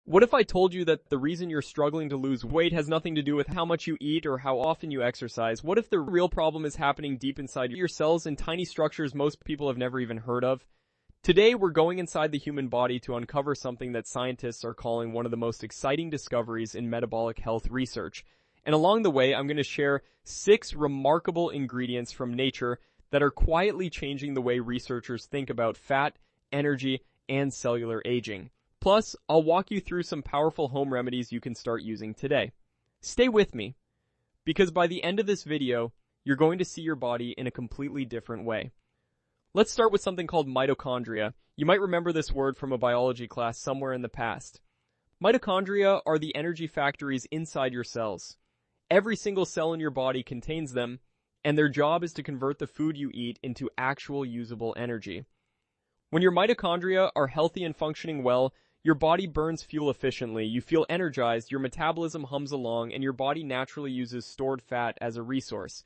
What if I told you that the reason you're struggling to lose weight has nothing to do with how much you eat or how often you exercise? What if the real problem is happening deep inside your cells in tiny structures most people have never even heard of? Today, we're going inside the human body to uncover something that scientists are calling one of the most exciting discoveries in metabolic health research. And along the way, I'm going to share 6 remarkable ingredients from nature that are quietly changing the way researchers think about fat, energy, and cellular aging. Plus, I'll walk you through some powerful home remedies you can start using today. Stay with me, because by the end of this video, you're going to see your body in a completely different way. Let's start with something called mitochondria. You might remember this word from a biology class somewhere in the past. Mitochondria are the energy factories inside your cells. Every single cell in your body contains them, and their job is to convert the food you eat into actual usable energy. When your mitochondria are healthy and functioning well, your body burns fuel efficiently, you feel energized, your metabolism hums along, and your body naturally uses stored fat as a resource.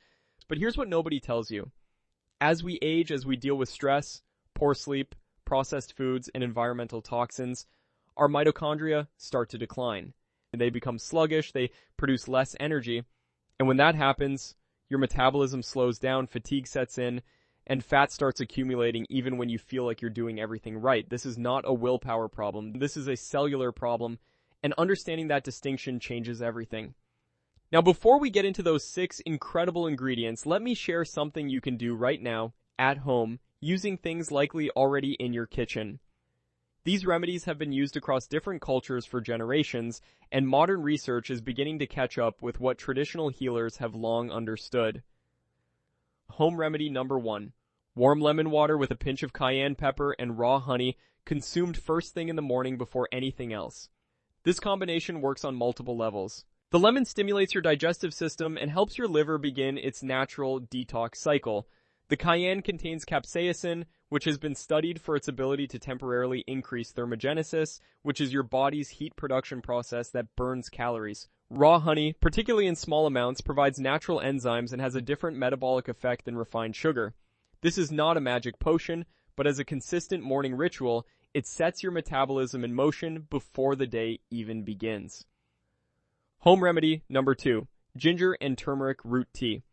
But here's what nobody tells you. As we age, as we deal with stress, poor sleep, processed foods, and environmental toxins, our mitochondria start to decline. They become sluggish, they produce less energy, and when that happens, your metabolism slows down, fatigue sets in, and fat starts accumulating even when you feel like you're doing everything right. This is not a willpower problem. This is a cellular problem, and understanding that distinction changes everything. Now, before we get into those 6 incredible ingredients, let me share something you can do right now, at home, using things likely already in your kitchen. These remedies have been used across different cultures for generations, and modern research is beginning to catch up with what traditional healers have long understood. Home remedy number 1. Warm lemon water with a pinch of cayenne pepper and raw honey, consumed first thing in the morning before anything else. This combination works on multiple levels. The lemon stimulates your digestive system and helps your liver begin its natural detox cycle. The cayenne contains capsaicin, which has been studied for its ability to temporarily increase thermogenesis, which is your body's heat production process that burns calories. Raw honey, particularly in small amounts, provides natural enzymes and has a different metabolic effect than refined sugar. This is not a magic potion, but as a consistent morning ritual, it sets your metabolism in motion before the day even begins. Home remedy number 2. Ginger and turmeric root tea.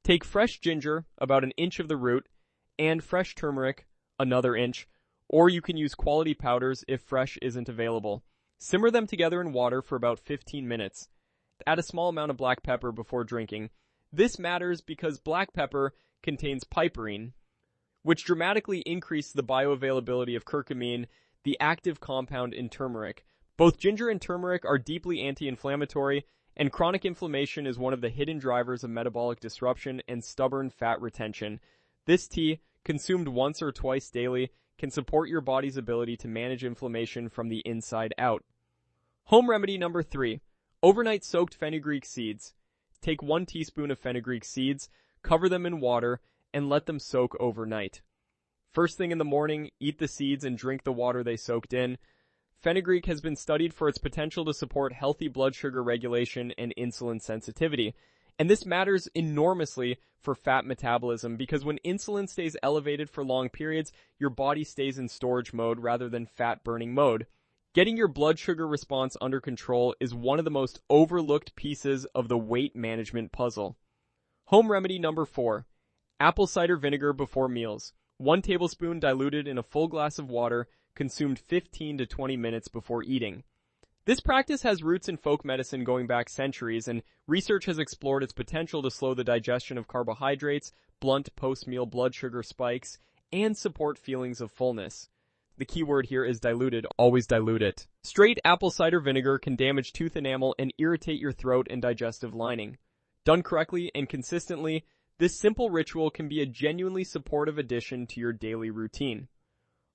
Take fresh ginger, about an inch of the root, and fresh turmeric, another inch, or you can use quality powders if fresh isn't available. Simmer them together in water for about 15 minutes. Add a small amount of black pepper before drinking. This matters because black pepper contains piperine, which dramatically increases the bioavailability of curcumin, the active compound in turmeric. Both ginger and turmeric are deeply anti-inflammatory, and chronic inflammation is one of the hidden drivers of metabolic disruption and stubborn fat retention. This tea, consumed once or twice daily, can support your body's ability to manage inflammation from the inside out. Home remedy number 3. Overnight soaked fenugreek seeds. Take 1 teaspoon of fenugreek seeds, cover them in water, and let them soak overnight. First thing in the morning, eat the seeds and drink the water they soaked in. Fenugreek has been studied for its potential to support healthy blood sugar regulation and insulin sensitivity. And this matters enormously for fat metabolism because when insulin stays elevated for long periods, your body stays in storage mode rather than fat burning mode. Getting your blood sugar response under control is one of the most overlooked pieces of the weight management puzzle. Home remedy number 4. Apple cider vinegar before meals. 1 tablespoon diluted in a full glass of water, consumed 15 to 20 minutes before eating. This practice has roots in folk medicine going back centuries, and research has explored its potential to slow the digestion of carbohydrates, blunt post-meal blood sugar spikes, and support feelings of fullness. The key word here is diluted. Always dilute it. Straight apple cider vinegar can damage tooth enamel and irritate your throat and digestive lining. Done correctly and consistently, this simple ritual can be a genuinely supportive addition to your daily routine.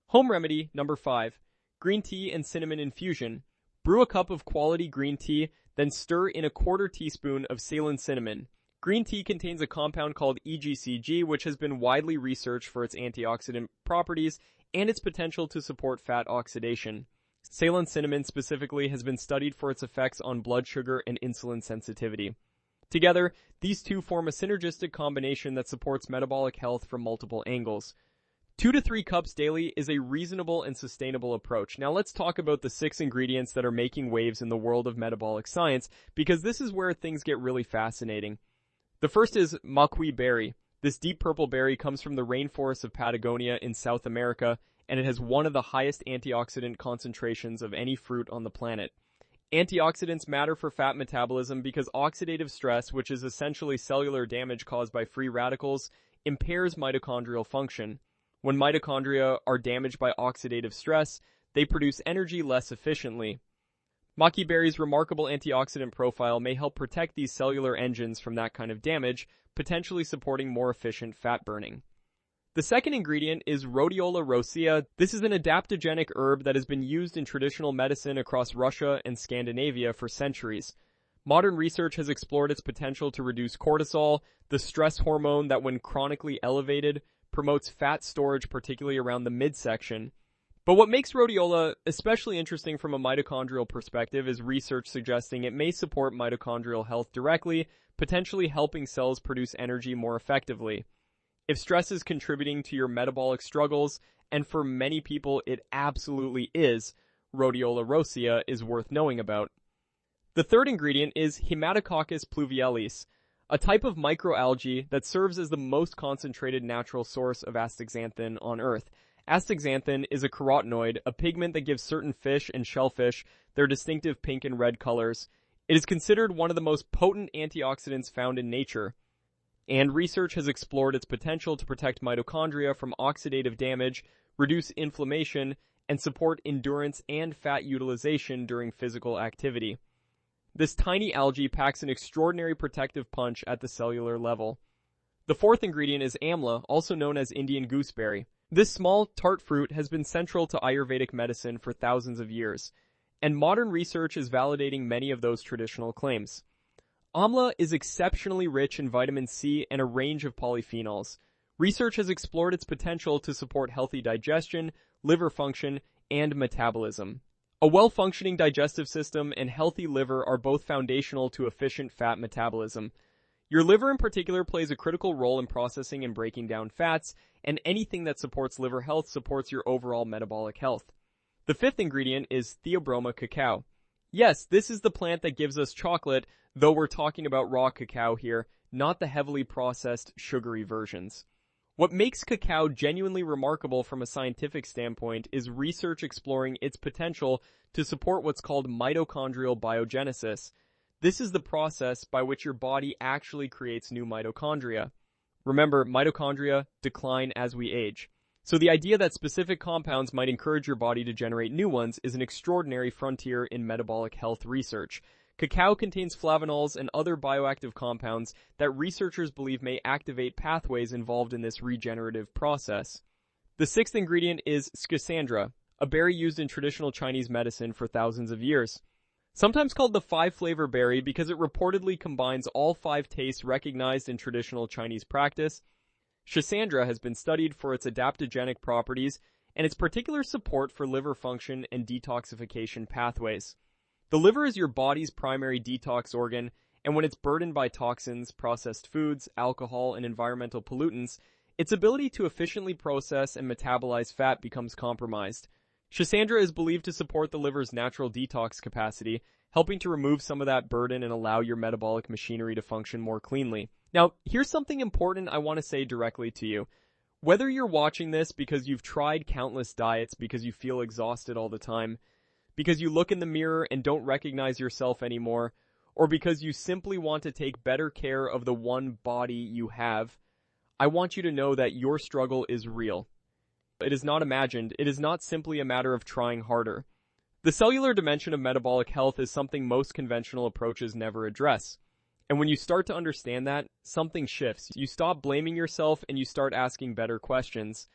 Home remedy number 5. Green tea and cinnamon infusion. Brew a cup of quality green tea, then stir in a 1/4 teaspoon of Ceylon cinnamon. Green tea contains a compound called EGCG, which has been widely researched for its antioxidant properties and its potential to support fat oxidation. Ceylon cinnamon specifically has been studied for its effects on blood sugar and insulin sensitivity. Together, these two form a synergistic combination that supports metabolic health from multiple angles. 2 to 3 cups daily is a reasonable and sustainable approach. Now let's talk about the 6 ingredients that are making waves in the world of metabolic science, because this is where things get really fascinating. The first is maqui berry. This deep purple berry comes from the rainforests of Patagonia in South America, and it has one of the highest antioxidant concentrations of any fruit on the planet. Antioxidants matter for fat metabolism because oxidative stress, which is essentially cellular damage caused by free radicals, impairs mitochondrial function. When mitochondria are damaged by oxidative stress, they produce energy less efficiently. Maqui berry's remarkable antioxidant profile may help protect these cellular engines from that kind of damage, potentially supporting more efficient fat burning. The second ingredient is Rhodiola rosea. This is an adaptogenic herb that has been used in traditional medicine across Russia and Scandinavia for centuries. Modern research has explored its potential to reduce cortisol, the stress hormone that, when chronically elevated, promotes fat storage, particularly around the midsection. But what makes rhodiola especially interesting from a mitochondrial perspective is research suggesting it may support mitochondrial health directly, potentially helping cells produce energy more effectively. If stress is contributing to your metabolic struggles, and for many people it absolutely is, Rhodiola rosea is worth knowing about. The third ingredient is Haematococcus pluvialis, a type of microalgae that serves as the most concentrated natural source of astaxanthin on Earth. Astaxanthin is a carotenoid, a pigment that gives certain fish and shellfish their distinctive pink and red colors. It is considered one of the most potent antioxidants found in nature, and research has explored its potential to protect mitochondria from oxidative damage, reduce inflammation, and support endurance and fat utilization during physical activity. This tiny algae packs an extraordinary protective punch at the cellular level. The fourth ingredient is amla, also known as Indian gooseberry. This small, tart fruit has been central to Ayurvedic medicine for thousands of years, and modern research is validating many of those traditional claims. Amla is exceptionally rich in vitamin C and a range of polyphenols. Research has explored its potential to support healthy digestion, liver function, and metabolism. A well-functioning digestive system and healthy liver are both foundational to efficient fat metabolism. Your liver in particular plays a critical role in processing and breaking down fats, and anything that supports liver health supports your overall metabolic health. The fifth ingredient is Theobroma cacao. Yes, this is the plant that gives us chocolate, though we're talking about raw cacao here, not the heavily processed, sugary versions. What makes cacao genuinely remarkable from a scientific standpoint is research exploring its potential to support what's called mitochondrial biogenesis. This is the process by which your body actually creates new mitochondria. Remember, mitochondria decline as we age. So the idea that specific compounds might encourage your body to generate new ones is an extraordinary frontier in metabolic health research. Cacao contains flavonols and other bioactive compounds that researchers believe may activate pathways involved in this regenerative process. The sixth ingredient is schisandra, a berry used in traditional Chinese medicine for thousands of years. Sometimes called the five-flavor berry because it reportedly combines all 5 tastes recognized in traditional Chinese practice, schisandra has been studied for its adaptogenic properties and its particular support for liver function and detoxification pathways. The liver is your body's primary detox organ, and when it's burdened by toxins, processed foods, alcohol, and environmental pollutants, its ability to efficiently process and metabolize fat becomes compromised. Schisandra is believed to support the liver's natural detox capacity, helping to remove some of that burden and allow your metabolic machinery to function more cleanly. Now, here's something important I want to say directly to you. Whether you're watching this because you've tried countless diets because you feel exhausted all the time, because you look in the mirror and don't recognize yourself anymore, or because you simply want to take better care of the one body you have, I want you to know that your struggle is real. It is not imagined. It is not simply a matter of trying harder. The cellular dimension of metabolic health is something most conventional approaches never address. And when you start to understand that, something shifts. You stop blaming yourself and you start asking better questions.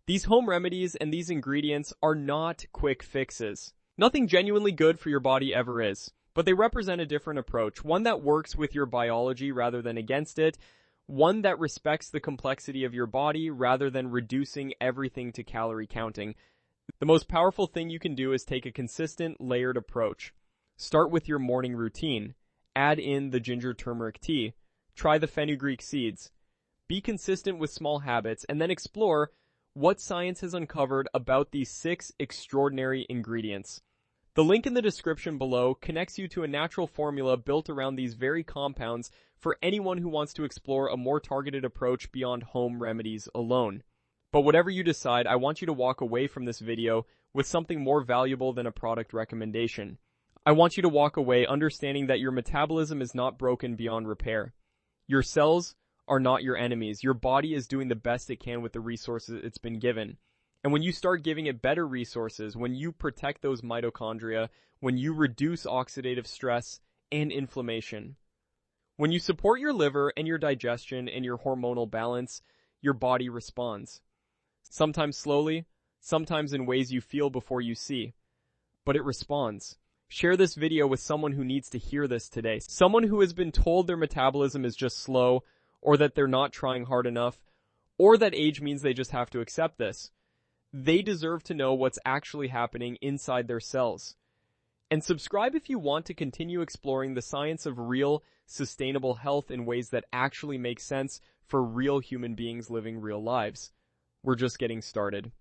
These home remedies and these ingredients are not quick fixes. Nothing genuinely good for your body ever is, but they represent a different approach, one that works with your biology rather than against it, one that respects the complexity of your body rather than reducing everything to calorie counting. The most powerful thing you can do is take a consistent, layered approach. Start with your morning routine. Add in the ginger turmeric tea. Try the fenugreek seeds. Be consistent with small habits, and then explore what science has uncovered about these 6 extraordinary ingredients. The link in the description below connects you to a natural formula built around these very compounds for anyone who wants to explore a more targeted approach beyond home remedies alone. But whatever you decide, I want you to walk away from this video with something more valuable than a product recommendation. I want you to walk away understanding that your metabolism is not broken beyond repair. Your cells are not your enemies. Your body is doing the best it can with the resources it's been given. And when you start giving it better resources, when you protect those mitochondria, when you reduce oxidative stress and inflammation, when you support your liver and your digestion and your hormonal balance, your body responds. Sometimes slowly, sometimes in ways you feel before you see, but it responds. Share this video with someone who needs to hear this today. Someone who has been told their metabolism is just slow, or that they're not trying hard enough, or that age means they just have to accept this. They deserve to know what's actually happening inside their cells. And subscribe if you want to continue exploring the science of real, sustainable health in ways that actually make sense for real human beings living real lives. We're just getting started.